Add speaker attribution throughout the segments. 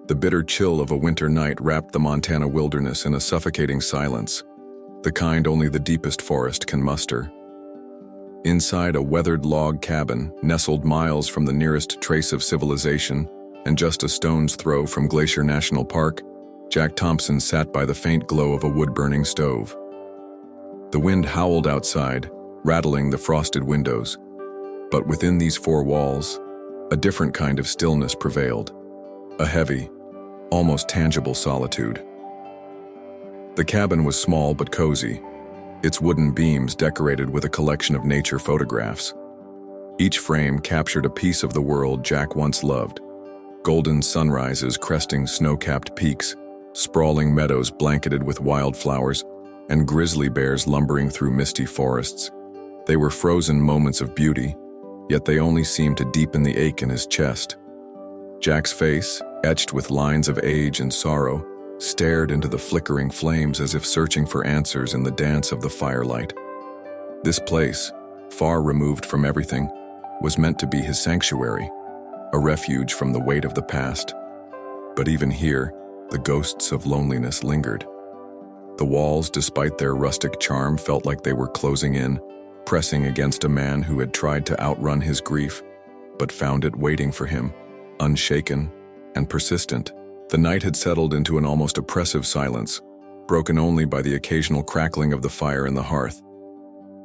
Speaker 1: The bitter chill of a winter night wrapped the Montana wilderness in a suffocating silence, the kind only the deepest forest can muster. Inside a weathered log cabin, nestled miles from the nearest trace of civilization and just a stone's throw from Glacier National Park, Jack Thompson sat by the faint glow of a wood-burning stove. The wind howled outside, rattling the frosted windows. But within these four walls, a different kind of stillness prevailed, a heavy, almost tangible solitude. The cabin was small but cozy, its wooden beams decorated with a collection of nature photographs. Each frame captured a piece of the world Jack once loved: golden sunrises cresting snow-capped peaks, sprawling meadows blanketed with wildflowers, and grizzly bears lumbering through misty forests. They were frozen moments of beauty, yet they only seemed to deepen the ache in his chest. Jack's face, etched with lines of age and sorrow, stared into the flickering flames as if searching for answers in the dance of the firelight. This place, far removed from everything, was meant to be his sanctuary, a refuge from the weight of the past. But even here, the ghosts of loneliness lingered. The walls, despite their rustic charm, felt like they were closing in, pressing against a man who had tried to outrun his grief, but found it waiting for him, unshaken and persistent. The night had settled into an almost oppressive silence, broken only by the occasional crackling of the fire in the hearth.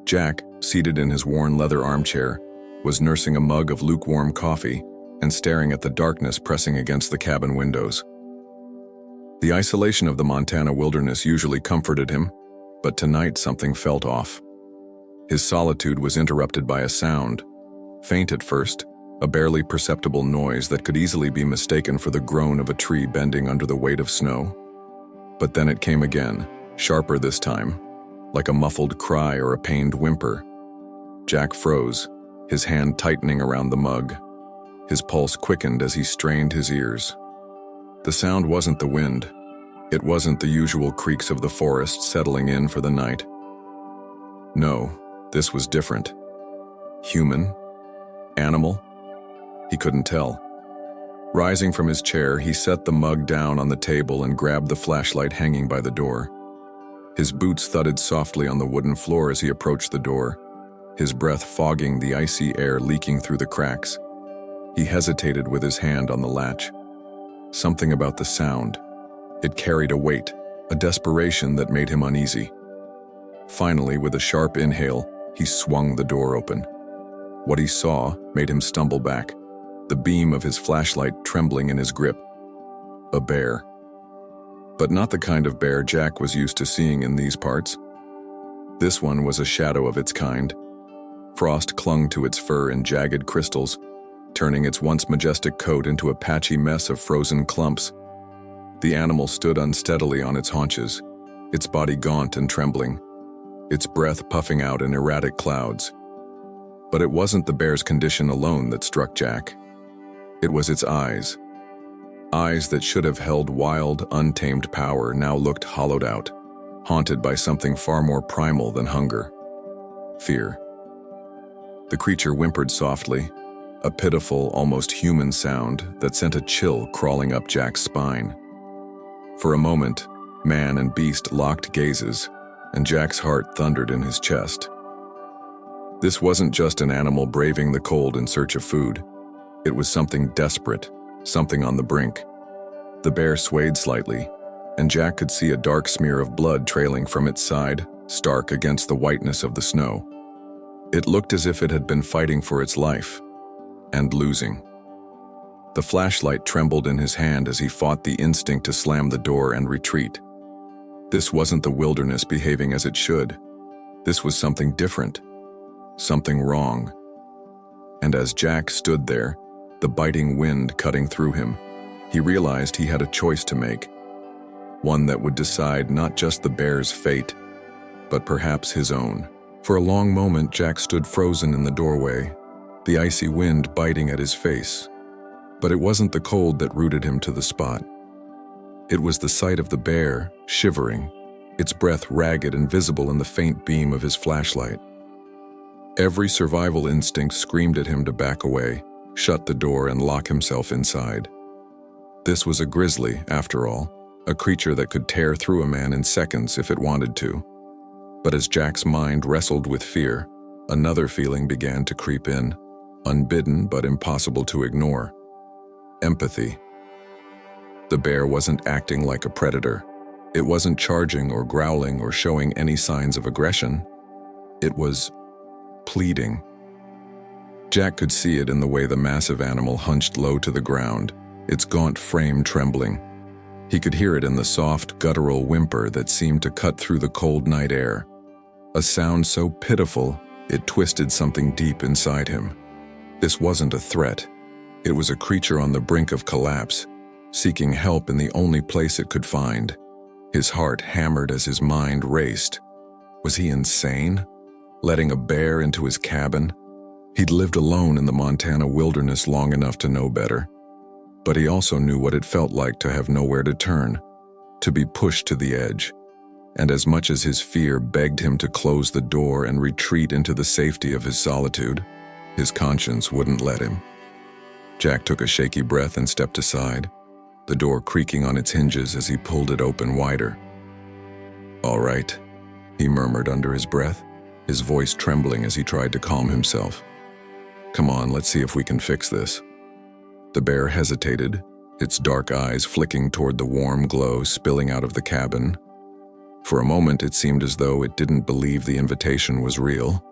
Speaker 1: Jack, seated in his worn leather armchair, was nursing a mug of lukewarm coffee and staring at the darkness pressing against the cabin windows. The isolation of the Montana wilderness usually comforted him, but tonight something felt off. His solitude was interrupted by a sound, faint at first, a barely perceptible noise that could easily be mistaken for the groan of a tree bending under the weight of snow. But then it came again, sharper this time, like a muffled cry or a pained whimper. Jack froze, his hand tightening around the mug. His pulse quickened as he strained his ears. The sound wasn't the wind. It wasn't the usual creaks of the forest settling in for the night. No, this was different. Human? Animal? He couldn't tell. Rising from his chair, he set the mug down on the table and grabbed the flashlight hanging by the door. His boots thudded softly on the wooden floor as he approached the door, his breath fogging the icy air leaking through the cracks. He hesitated with his hand on the latch. Something about the sound. It carried a weight, a desperation that made him uneasy. Finally, with a sharp inhale, he swung the door open. What he saw made him stumble back, the beam of his flashlight trembling in his grip. A bear. But not the kind of bear Jack was used to seeing in these parts. This one was a shadow of its kind. Frost clung to its fur in jagged crystals, turning its once majestic coat into a patchy mess of frozen clumps. The animal stood unsteadily on its haunches, its body gaunt and trembling, its breath puffing out in erratic clouds. But it wasn't the bear's condition alone that struck Jack. It was its eyes. Eyes that should have held wild, untamed power now looked hollowed out, haunted by something far more primal than hunger. Fear. The creature whimpered softly, a pitiful, almost human sound that sent a chill crawling up Jack's spine. For a moment, man and beast locked gazes, and Jack's heart thundered in his chest. This wasn't just an animal braving the cold in search of food. It was something desperate, something on the brink. The bear swayed slightly, and Jack could see a dark smear of blood trailing from its side, stark against the whiteness of the snow. It looked as if it had been fighting for its life, and losing. The flashlight trembled in his hand as he fought the instinct to slam the door and retreat. This wasn't the wilderness behaving as it should. This was something different, something wrong. And as Jack stood there, the biting wind cutting through him, he realized he had a choice to make, one that would decide not just the bear's fate, but perhaps his own. For a long moment, Jack stood frozen in the doorway, the icy wind biting at his face. But it wasn't the cold that rooted him to the spot. It was the sight of the bear, shivering, its breath ragged and visible in the faint beam of his flashlight. Every survival instinct screamed at him to back away, shut the door, and lock himself inside. This was a grizzly, after all, a creature that could tear through a man in seconds if it wanted to. But as Jack's mind wrestled with fear, another feeling began to creep in, unbidden but impossible to ignore. Empathy. The bear wasn't acting like a predator. It wasn't charging or growling or showing any signs of aggression. It was pleading. Jack could see it in the way the massive animal hunched low to the ground, its gaunt frame trembling. He could hear it in the soft, guttural whimper that seemed to cut through the cold night air. A sound so pitiful, it twisted something deep inside him. This wasn't a threat. It was a creature on the brink of collapse, seeking help in the only place it could find. His heart hammered as his mind raced. Was he insane? Letting a bear into his cabin? He'd lived alone in the Montana wilderness long enough to know better. But he also knew what it felt like to have nowhere to turn, to be pushed to the edge. And as much as his fear begged him to close the door and retreat into the safety of his solitude, his conscience wouldn't let him. Jack took a shaky breath and stepped aside, the door creaking on its hinges as he pulled it open wider. "All right," he murmured under his breath, his voice trembling as he tried to calm himself. "Come on, let's see if we can fix this." The bear hesitated, its dark eyes flicking toward the warm glow spilling out of the cabin. For a moment, it seemed as though it didn't believe the invitation was real.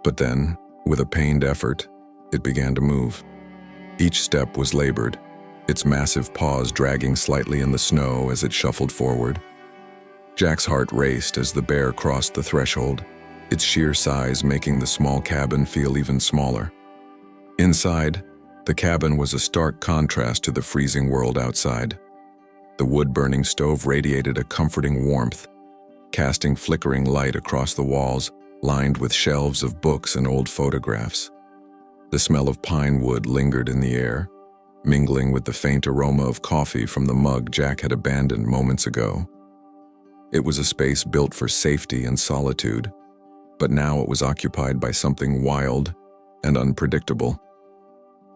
Speaker 1: But then, with a pained effort, it began to move. Each step was labored, its massive paws dragging slightly in the snow as it shuffled forward. Jack's heart raced as the bear crossed the threshold, its sheer size making the small cabin feel even smaller. Inside, the cabin was a stark contrast to the freezing world outside. The wood-burning stove radiated a comforting warmth, casting flickering light across the walls lined with shelves of books and old photographs. The smell of pine wood lingered in the air, mingling with the faint aroma of coffee from the mug Jack had abandoned moments ago. It was a space built for safety and solitude, but now it was occupied by something wild and unpredictable.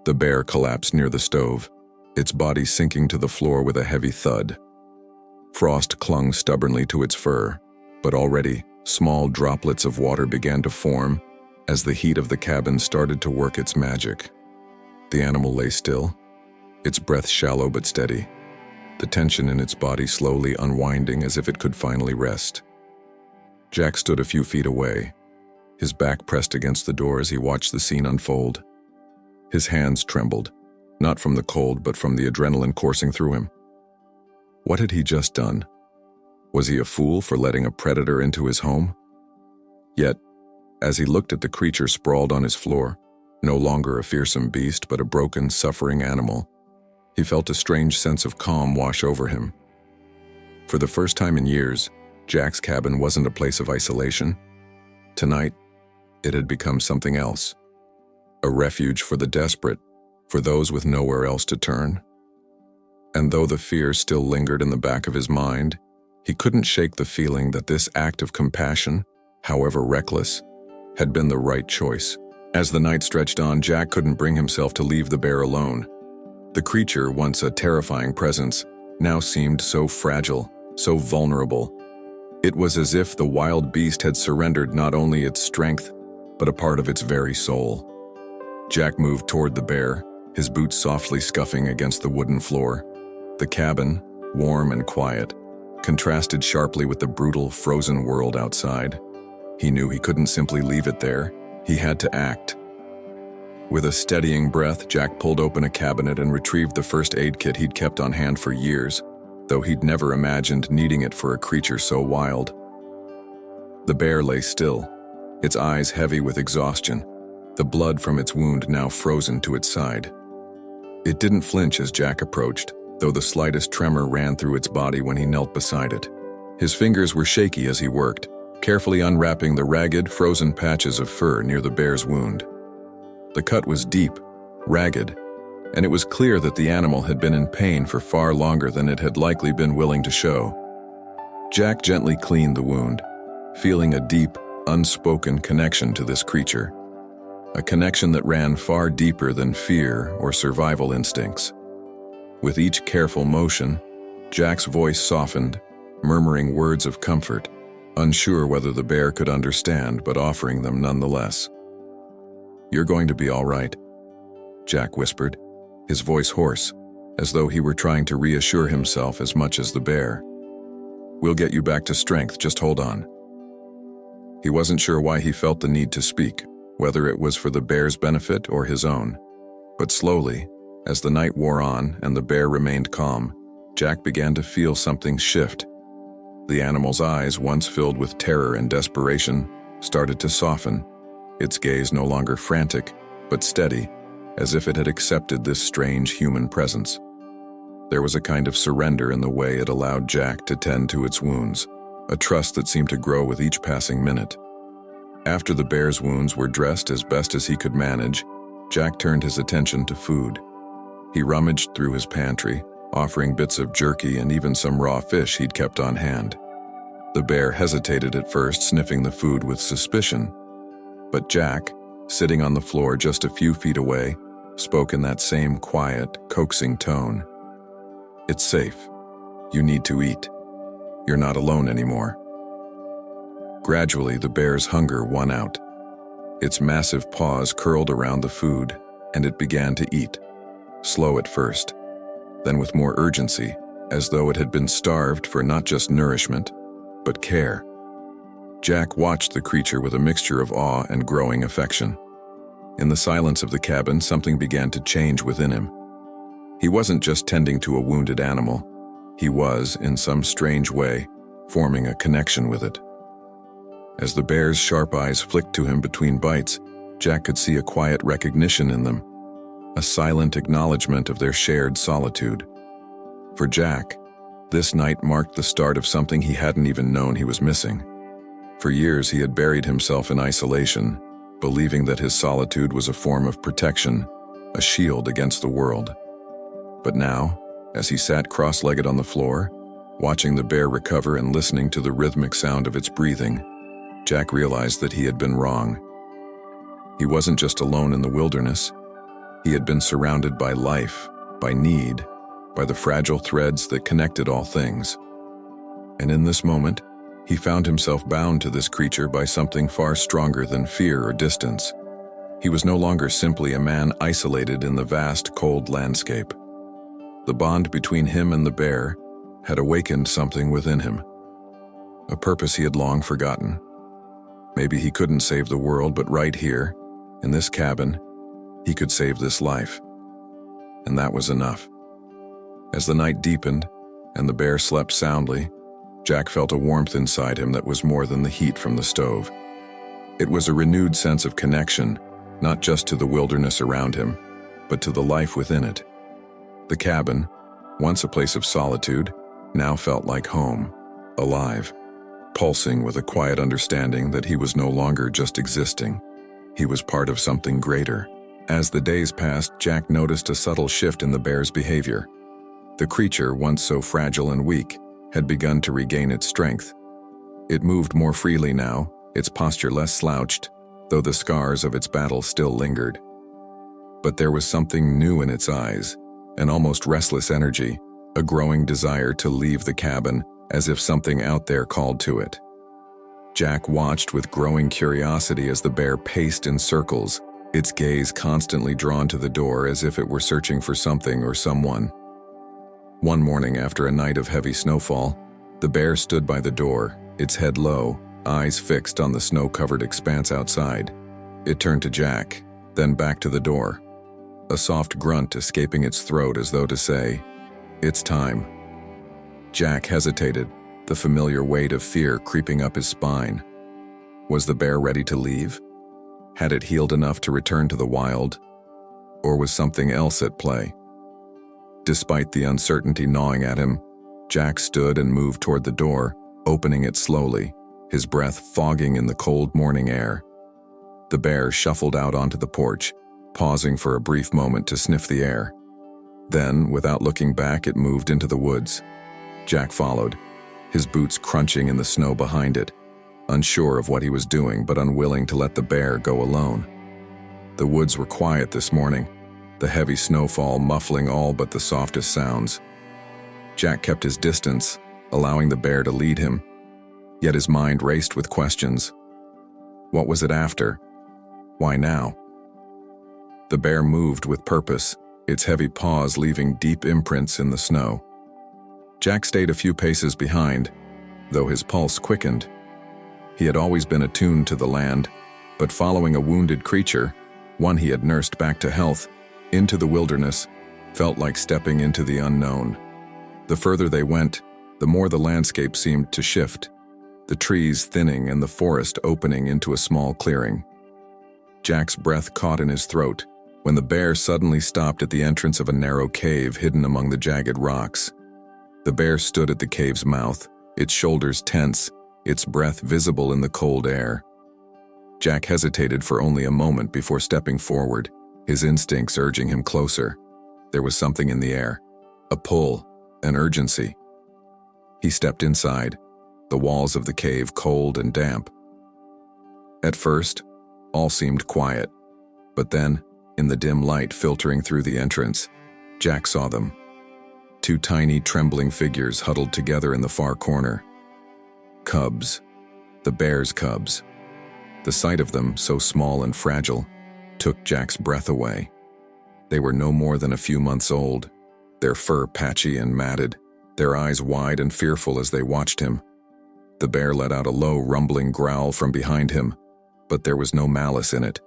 Speaker 1: The bear collapsed near the stove, its body sinking to the floor with a heavy thud. Frost clung stubbornly to its fur, but already small droplets of water began to form as the heat of the cabin started to work its magic. The animal lay still, its breath shallow but steady, the tension in its body slowly unwinding as if it could finally rest. Jack stood a few feet away, his back pressed against the door as he watched the scene unfold. His hands trembled, not from the cold but from the adrenaline coursing through him. What had he just done? Was he a fool for letting a predator into his home? Yet, as he looked at the creature sprawled on his floor, no longer a fearsome beast but a broken, suffering animal, he felt a strange sense of calm wash over him. For the first time in years, Jack's cabin wasn't a place of isolation. Tonight, it had become something else. A refuge for the desperate, for those with nowhere else to turn. And though the fear still lingered in the back of his mind, he couldn't shake the feeling that this act of compassion, however reckless, had been the right choice. As the night stretched on, Jack couldn't bring himself to leave the bear alone. The creature, once a terrifying presence, now seemed so fragile, so vulnerable. It was as if the wild beast had surrendered not only its strength, but a part of its very soul. Jack moved toward the bear, his boots softly scuffing against the wooden floor. The cabin, warm and quiet, contrasted sharply with the brutal, frozen world outside. He knew he couldn't simply leave it there. He had to act. With a steadying breath, Jack pulled open a cabinet and retrieved the first aid kit he'd kept on hand for years, though he'd never imagined needing it for a creature so wild. The bear lay still, its eyes heavy with exhaustion, the blood from its wound now frozen to its side. It didn't flinch as Jack approached, though the slightest tremor ran through its body when he knelt beside it. His fingers were shaky as he worked, carefully unwrapping the ragged, frozen patches of fur near the bear's wound. The cut was deep, ragged, and it was clear that the animal had been in pain for far longer than it had likely been willing to show. Jack gently cleaned the wound, feeling a deep, unspoken connection to this creature. A connection that ran far deeper than fear or survival instincts. With each careful motion, Jack's voice softened, murmuring words of comfort, unsure whether the bear could understand, but offering them nonetheless. "You're going to be all right," Jack whispered, his voice hoarse, as though he were trying to reassure himself as much as the bear. "We'll get you back to strength, just hold on." He wasn't sure why he felt the need to speak, whether it was for the bear's benefit or his own. But slowly, as the night wore on and the bear remained calm, Jack began to feel something shift. The animal's eyes, once filled with terror and desperation, started to soften, its gaze no longer frantic, but steady, as if it had accepted this strange human presence. There was a kind of surrender in the way it allowed Jack to tend to its wounds, a trust that seemed to grow with each passing minute. After the bear's wounds were dressed as best as he could manage, Jack turned his attention to food. He rummaged through his pantry, offering bits of jerky and even some raw fish he'd kept on hand. The bear hesitated at first, sniffing the food with suspicion. But Jack, sitting on the floor just a few feet away, spoke in that same quiet, coaxing tone. "It's safe. You need to eat. You're not alone anymore." Gradually, the bear's hunger won out. Its massive paws curled around the food, and it began to eat, slow at first, then with more urgency, as though it had been starved for not just nourishment, but care. Jack watched the creature with a mixture of awe and growing affection. In the silence of the cabin, something began to change within him. He wasn't just tending to a wounded animal. He was, in some strange way, forming a connection with it. As the bear's sharp eyes flicked to him between bites, Jack could see a quiet recognition in them, a silent acknowledgement of their shared solitude. For Jack, this night marked the start of something he hadn't even known he was missing. For years he had buried himself in isolation, believing that his solitude was a form of protection, a shield against the world. But now, as he sat cross-legged on the floor, watching the bear recover and listening to the rhythmic sound of its breathing, Jack realized that he had been wrong. He wasn't just alone in the wilderness. He had been surrounded by life, by need, by the fragile threads that connected all things. And in this moment, he found himself bound to this creature by something far stronger than fear or distance. He was no longer simply a man isolated in the vast, cold landscape. The bond between him and the bear had awakened something within him, a purpose he had long forgotten. Maybe he couldn't save the world, but right here, in this cabin, he could save this life. And that was enough. As the night deepened and the bear slept soundly, Jack felt a warmth inside him that was more than the heat from the stove. It was a renewed sense of connection, not just to the wilderness around him, but to the life within it. The cabin, once a place of solitude, now felt like home, alive, pulsing with a quiet understanding that he was no longer just existing. He was part of something greater. As the days passed, Jack noticed a subtle shift in the bear's behavior. The creature, once so fragile and weak, had begun to regain its strength. It moved more freely now, its posture less slouched, though the scars of its battle still lingered. But there was something new in its eyes, an almost restless energy, a growing desire to leave the cabin, as if something out there called to it. Jack watched with growing curiosity as the bear paced in circles, its gaze constantly drawn to the door as if it were searching for something or someone. One morning after a night of heavy snowfall, the bear stood by the door, its head low, eyes fixed on the snow-covered expanse outside. It turned to Jack, then back to the door, a soft grunt escaping its throat as though to say, "It's time." Jack hesitated, the familiar weight of fear creeping up his spine. Was the bear ready to leave? Had it healed enough to return to the wild? Or was something else at play? Despite the uncertainty gnawing at him, Jack stood and moved toward the door, opening it slowly, his breath fogging in the cold morning air. The bear shuffled out onto the porch, pausing for a brief moment to sniff the air. Then, without looking back, it moved into the woods. Jack followed, his boots crunching in the snow behind it, unsure of what he was doing but unwilling to let the bear go alone. The woods were quiet this morning, the heavy snowfall muffling all but the softest sounds. Jack kept his distance, allowing the bear to lead him, yet his mind raced with questions. What was it after? Why now? The bear moved with purpose, its heavy paws leaving deep imprints in the snow. Jack stayed a few paces behind, though his pulse quickened. He had always been attuned to the land, but following a wounded creature, one he had nursed back to health, into the wilderness, felt like stepping into the unknown. The further they went, the more the landscape seemed to shift, the trees thinning and the forest opening into a small clearing. Jack's breath caught in his throat when the bear suddenly stopped at the entrance of a narrow cave hidden among the jagged rocks. The bear stood at the cave's mouth, its shoulders tense, its breath visible in the cold air. Jack hesitated for only a moment before stepping forward, his instincts urging him closer. There was something in the air, a pull, an urgency. He stepped inside, the walls of the cave cold and damp. At first, all seemed quiet, but then, in the dim light filtering through the entrance, Jack saw them. Two tiny, trembling figures huddled together in the far corner. Cubs. The bear's cubs. The sight of them, so small and fragile, took Jack's breath away. They were no more than a few months old, their fur patchy and matted, their eyes wide and fearful as they watched him. The bear let out a low, rumbling growl from behind him, but there was no malice in it,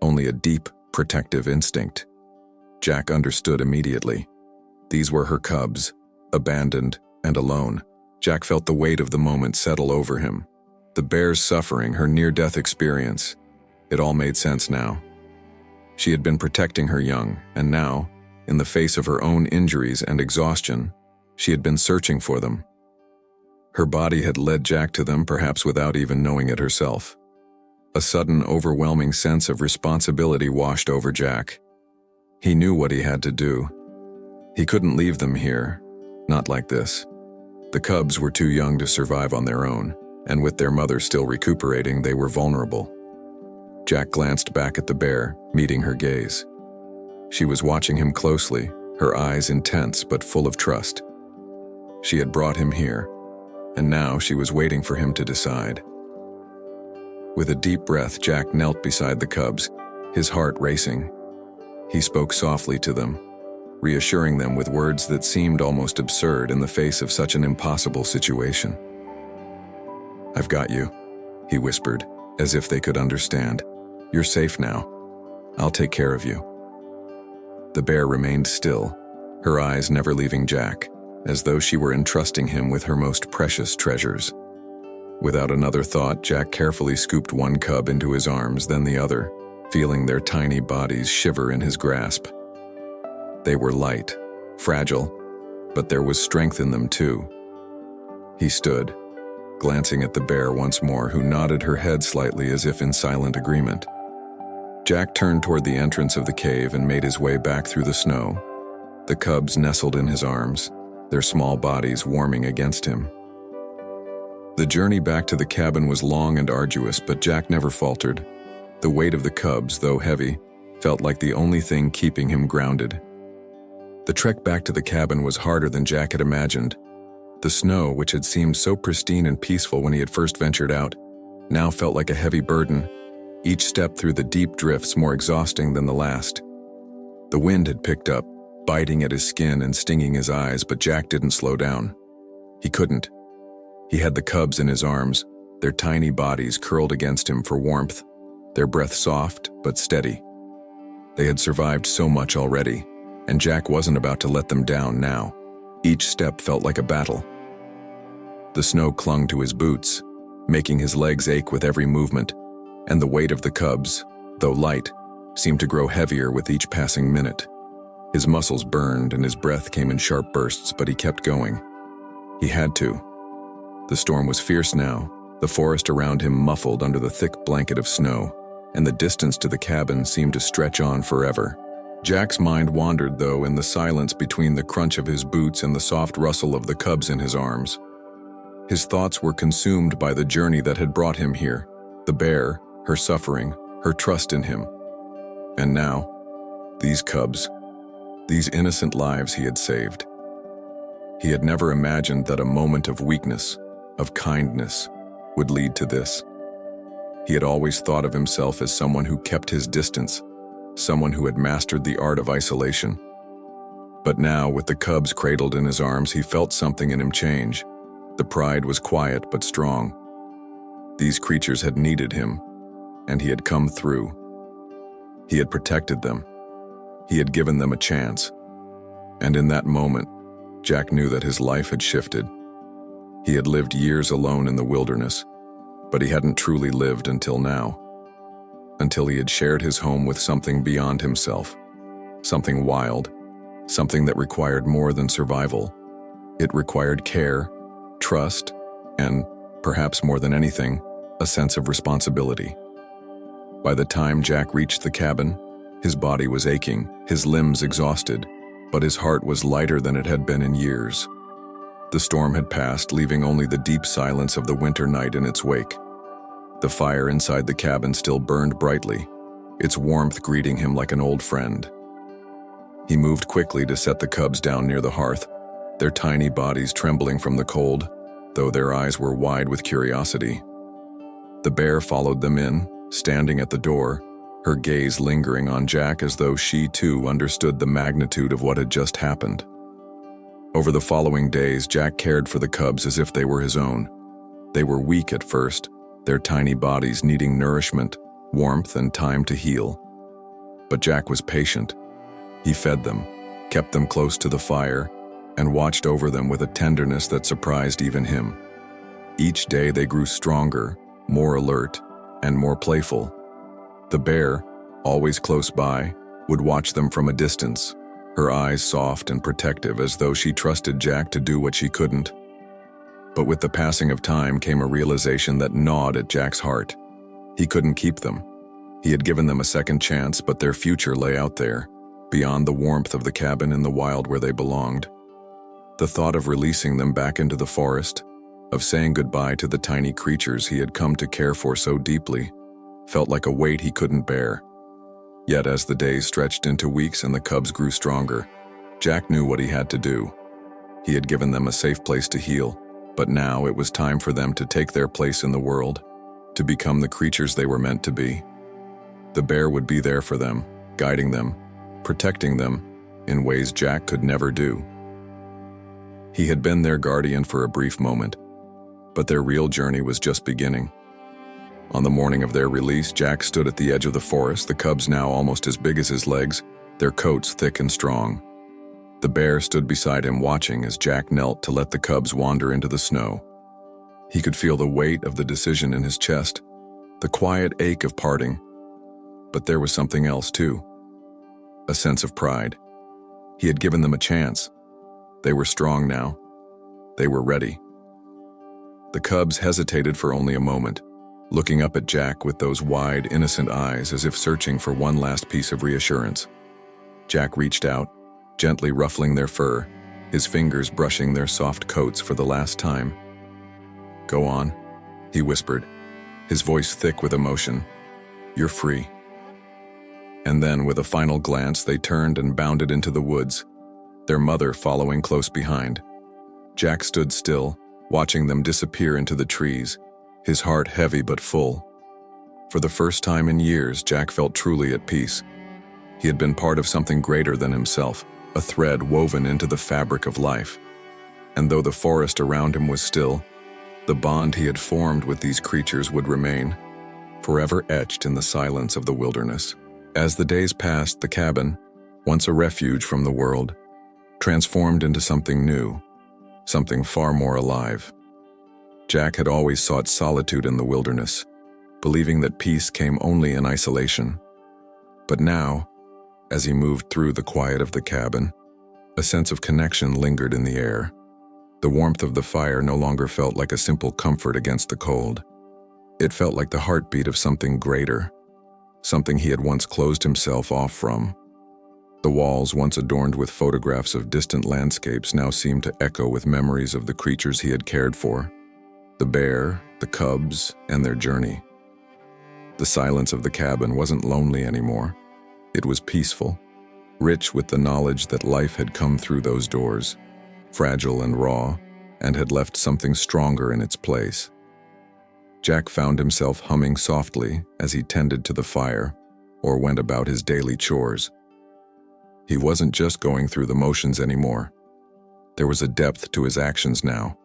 Speaker 1: only a deep, protective instinct. Jack understood immediately. These were her cubs, abandoned and alone. Jack felt the weight of the moment settle over him. The bear's suffering, her near-death experience. It all made sense now. She had been protecting her young, and now, in the face of her own injuries and exhaustion, she had been searching for them. Her body had led Jack to them, perhaps without even knowing it herself. A sudden, overwhelming sense of responsibility washed over Jack. He knew what he had to do. He couldn't leave them here, not like this. The cubs were too young to survive on their own, and with their mother still recuperating, they were vulnerable. Jack glanced back at the bear, meeting her gaze. She was watching him closely, her eyes intense but full of trust. She had brought him here, and now she was waiting for him to decide. With a deep breath, Jack knelt beside the cubs, his heart racing. He spoke softly to them, reassuring them with words that seemed almost absurd in the face of such an impossible situation. "I've got you," he whispered, as if they could understand. "You're safe now. I'll take care of you." The bear remained still, her eyes never leaving Jack, as though she were entrusting him with her most precious treasures. Without another thought, Jack carefully scooped one cub into his arms, then the other, feeling their tiny bodies shiver in his grasp. They were light, fragile, but there was strength in them too. He stood, glancing at the bear once more, who nodded her head slightly as if in silent agreement. Jack turned toward the entrance of the cave and made his way back through the snow. The cubs nestled in his arms, their small bodies warming against him. The journey back to the cabin was long and arduous, but Jack never faltered. The weight of the cubs, though heavy, felt like the only thing keeping him grounded. The trek back to the cabin was harder than Jack had imagined. The snow, which had seemed so pristine and peaceful when he had first ventured out, now felt like a heavy burden, each step through the deep drifts more exhausting than the last. The wind had picked up, biting at his skin and stinging his eyes, but Jack didn't slow down. He couldn't. He had the cubs in his arms, their tiny bodies curled against him for warmth, their breath soft but steady. They had survived so much already, and Jack wasn't about to let them down now. Each step felt like a battle. The snow clung to his boots, making his legs ache with every movement, and the weight of the cubs, though light, seemed to grow heavier with each passing minute. His muscles burned and his breath came in sharp bursts, but he kept going. He had to. The storm was fierce now, the forest around him muffled under the thick blanket of snow, and the distance to the cabin seemed to stretch on forever. Jack's mind wandered, though, in the silence between the crunch of his boots and the soft rustle of the cubs in his arms. His thoughts were consumed by the journey that had brought him here, the bear, her suffering, her trust in him. And now, these cubs, these innocent lives he had saved. He had never imagined that a moment of weakness, of kindness, would lead to this. He had always thought of himself as someone who kept his distance, someone who had mastered the art of isolation. But now, with the cubs cradled in his arms, he felt something in him change. The pride was quiet but strong. These creatures had needed him, and he had come through. He had protected them. He had given them a chance. And in that moment, Jack knew that his life had shifted. He had lived years alone in the wilderness, but he hadn't truly lived until now. Until he had shared his home with something beyond himself. Something wild. Something that required more than survival. It required care, trust, and, perhaps more than anything, a sense of responsibility. By the time Jack reached the cabin, his body was aching, his limbs exhausted, but his heart was lighter than it had been in years. The storm had passed, leaving only the deep silence of the winter night in its wake. The fire inside the cabin still burned brightly, its warmth greeting him like an old friend. He moved quickly to set the cubs down near the hearth, their tiny bodies trembling from the cold, though their eyes were wide with curiosity. The bear followed them in, standing at the door, her gaze lingering on Jack as though she too understood the magnitude of what had just happened. Over the following days, Jack cared for the cubs as if they were his own. They were weak at first, their tiny bodies needing nourishment, warmth, and time to heal. But Jack was patient. He fed them, kept them close to the fire, and watched over them with a tenderness that surprised even him. Each day they grew stronger, more alert, and more playful. The bear, always close by, would watch them from a distance, her eyes soft and protective as though she trusted Jack to do what she couldn't. But with the passing of time came a realization that gnawed at Jack's heart. He couldn't keep them. He had given them a second chance, but their future lay out there, beyond the warmth of the cabin in the wild where they belonged. The thought of releasing them back into the forest, of saying goodbye to the tiny creatures he had come to care for so deeply, felt like a weight he couldn't bear. Yet as the days stretched into weeks and the cubs grew stronger, Jack knew what he had to do. He had given them a safe place to heal, but now it was time for them to take their place in the world, to become the creatures they were meant to be. The bear would be there for them, guiding them, protecting them in ways Jack could never do. He had been their guardian for a brief moment, but their real journey was just beginning. On the morning of their release, Jack stood at the edge of the forest, the cubs now almost as big as his legs, their coats thick and strong. The bear stood beside him watching as Jack knelt to let the cubs wander into the snow. He could feel the weight of the decision in his chest, the quiet ache of parting. But there was something else too. A sense of pride. He had given them a chance. They were strong now. They were ready. The cubs hesitated for only a moment, looking up at Jack with those wide, innocent eyes as if searching for one last piece of reassurance. Jack reached out, gently ruffling their fur, his fingers brushing their soft coats for the last time. "Go on," he whispered, his voice thick with emotion. "You're free." And then, with a final glance, they turned and bounded into the woods, their mother following close behind. Jack stood still, watching them disappear into the trees, his heart heavy but full. For the first time in years, Jack felt truly at peace. He had been part of something greater than himself, a thread woven into the fabric of life. And though the forest around him was still, the bond he had formed with these creatures would remain, forever etched in the silence of the wilderness. As the days passed, the cabin, once a refuge from the world, transformed into something new, something far more alive. Jack had always sought solitude in the wilderness, believing that peace came only in isolation. But now, as he moved through the quiet of the cabin, a sense of connection lingered in the air. The warmth of the fire no longer felt like a simple comfort against the cold. It felt like the heartbeat of something greater, something he had once closed himself off from. The walls, once adorned with photographs of distant landscapes, now seemed to echo with memories of the creatures he had cared for. The bear, the cubs, and their journey. The silence of the cabin wasn't lonely anymore. It was peaceful. rich with the knowledge that life had come through those doors, fragile and raw, and had left something stronger in its place. Jack found himself humming softly as he tended to the fire or went about his daily chores. He wasn't just going through the motions anymore. There was a depth to his actions now,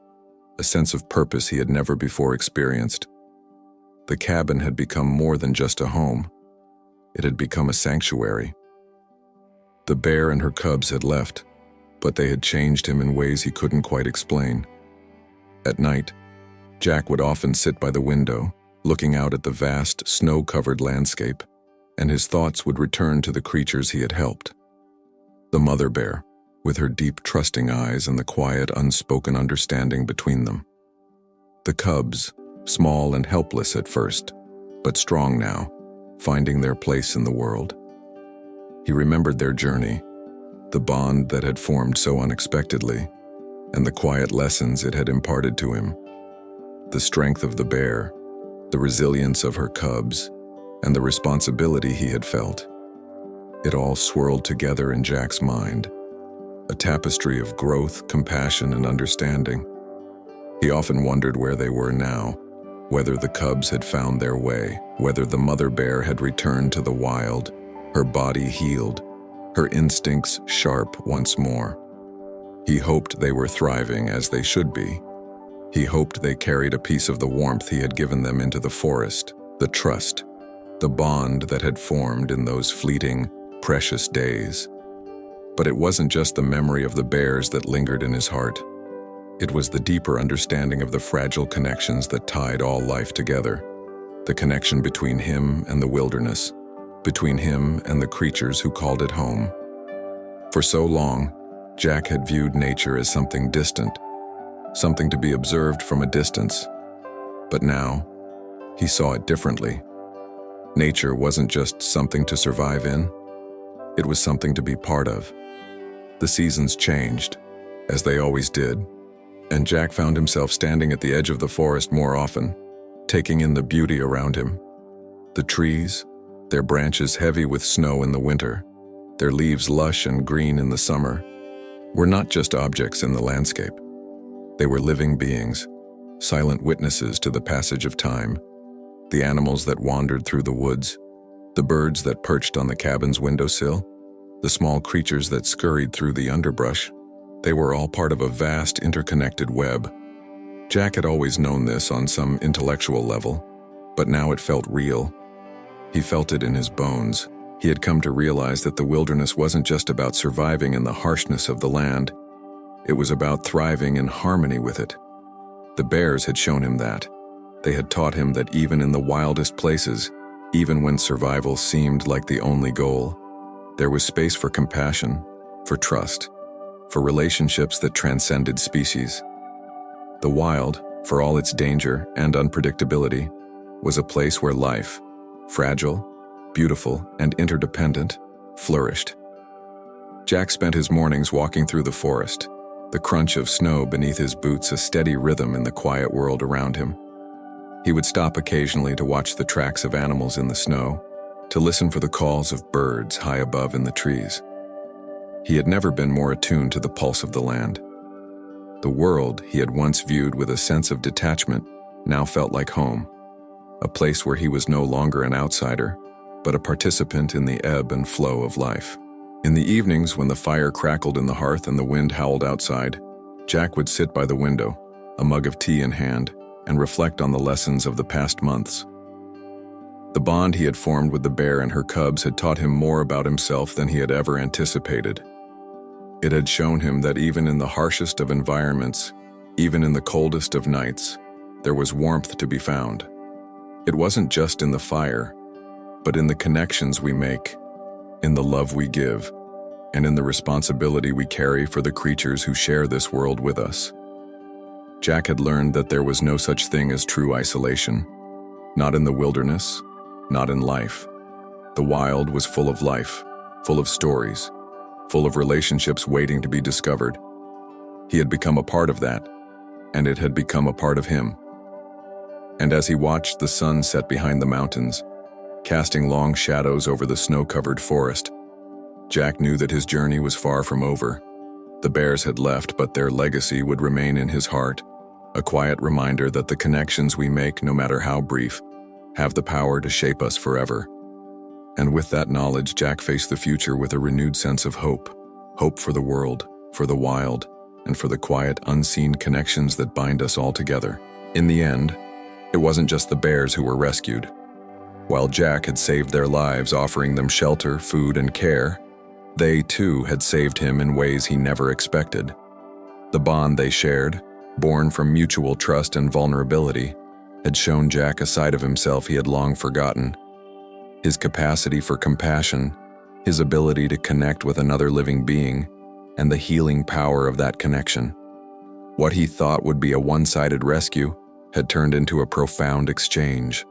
Speaker 1: a sense of purpose he had never before experienced. The cabin had become more than just a home. It had become a sanctuary. The bear and her cubs had left, but they had changed him in ways he couldn't quite explain. At night, Jack would often sit by the window, looking out at the vast, snow-covered landscape, and his thoughts would return to the creatures he had helped. The mother bear, with her deep, trusting eyes and the quiet, unspoken understanding between them. The cubs, small and helpless at first, but strong now, finding their place in the world. He remembered their journey, the bond that had formed so unexpectedly, and the quiet lessons it had imparted to him. The strength of the bear, the resilience of her cubs, and the responsibility he had felt. It all swirled together in Jack's mind, a tapestry of growth, compassion, and understanding. He often wondered where they were now, whether the cubs had found their way, whether the mother bear had returned to the wild, her body healed, her instincts sharp once more. He hoped they were thriving as they should be. He hoped they carried a piece of the warmth he had given them into the forest, the trust, the bond that had formed in those fleeting, precious days. But it wasn't just the memory of the bears that lingered in his heart. It was the deeper understanding of the fragile connections that tied all life together, the connection between him and the wilderness, between him and the creatures who called it home. For so long, Jack had viewed nature as something distant, something to be observed from a distance. But now, he saw it differently. Nature wasn't just something to survive in, it was something to be part of. The seasons changed, as they always did, and Jack found himself standing at the edge of the forest more often, taking in the beauty around him. The trees, their branches heavy with snow in the winter, their leaves lush and green in the summer, were not just objects in the landscape. They were living beings, silent witnesses to the passage of time. The animals that wandered through the woods, the birds that perched on the cabin's windowsill, the small creatures that scurried through the underbrush, they were all part of a vast, interconnected web. Jack had always known this on some intellectual level, but now it felt real. He felt it in his bones. He had come to realize that the wilderness wasn't just about surviving in the harshness of the land. It was about thriving in harmony with it. The bears had shown him that. They had taught him that even in the wildest places, even when survival seemed like the only goal, there was space for compassion, for trust, for relationships that transcended species. The wild, for all its danger and unpredictability, was a place where life, fragile, beautiful, and interdependent, flourished. Jack spent his mornings walking through the forest, the crunch of snow beneath his boots a steady rhythm in the quiet world around him. He would stop occasionally to watch the tracks of animals in the snow, to listen for the calls of birds high above in the trees. He had never been more attuned to the pulse of the land. The world he had once viewed with a sense of detachment now felt like home, a place where he was no longer an outsider, but a participant in the ebb and flow of life. In the evenings, when the fire crackled in the hearth and the wind howled outside, Jack would sit by the window, a mug of tea in hand, and reflect on the lessons of the past months. The bond he had formed with the bear and her cubs had taught him more about himself than he had ever anticipated. It had shown him that even in the harshest of environments, even in the coldest of nights, there was warmth to be found. It wasn't just in the fire, but in the connections we make, in the love we give, and in the responsibility we carry for the creatures who share this world with us. Jack had learned that there was no such thing as true isolation, not in the wilderness, not in life. The wild was full of life, full of stories, full of relationships waiting to be discovered. He had become a part of that, and it had become a part of him. And as he watched the sun set behind the mountains, casting long shadows over the snow-covered forest, Jack knew that his journey was far from over. The bears had left, but their legacy would remain in his heart, a quiet reminder that the connections we make, no matter how brief, have the power to shape us forever. And with that knowledge, Jack faced the future with a renewed sense of hope. Hope for the world, for the wild, and for the quiet, unseen connections that bind us all together. In the end, it wasn't just the bears who were rescued. While Jack had saved their lives, offering them shelter, food, and care, they too had saved him in ways he never expected. The bond they shared, born from mutual trust and vulnerability, had shown Jack a side of himself he had long forgotten. His capacity for compassion, his ability to connect with another living being, and the healing power of that connection. What he thought would be a one-sided rescue had turned into a profound exchange,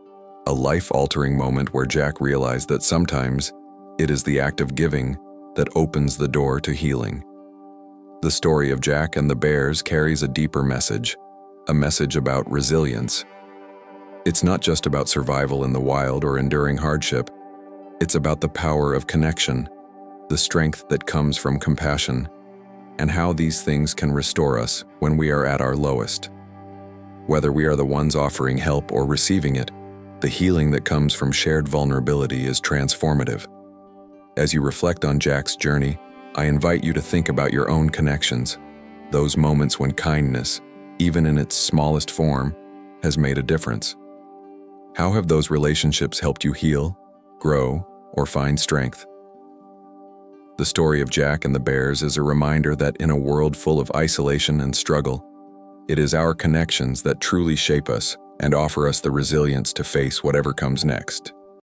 Speaker 1: a life-altering moment where Jack realized that sometimes it is the act of giving that opens the door to healing. The story of Jack and the bears carries a deeper message, a message about resilience. It's not just about survival in the wild or enduring hardship. It's about the power of connection, the strength that comes from compassion, and how these things can restore us when we are at our lowest. Whether we are the ones offering help or receiving it, the healing that comes from shared vulnerability is transformative. As you reflect on Jack's journey, I invite you to think about your own connections, those moments when kindness, even in its smallest form, has made a difference. How have those relationships helped you heal, grow, or find strength? The story of Jack and the bears is a reminder that in a world full of isolation and struggle, it is our connections that truly shape us and offer us the resilience to face whatever comes next.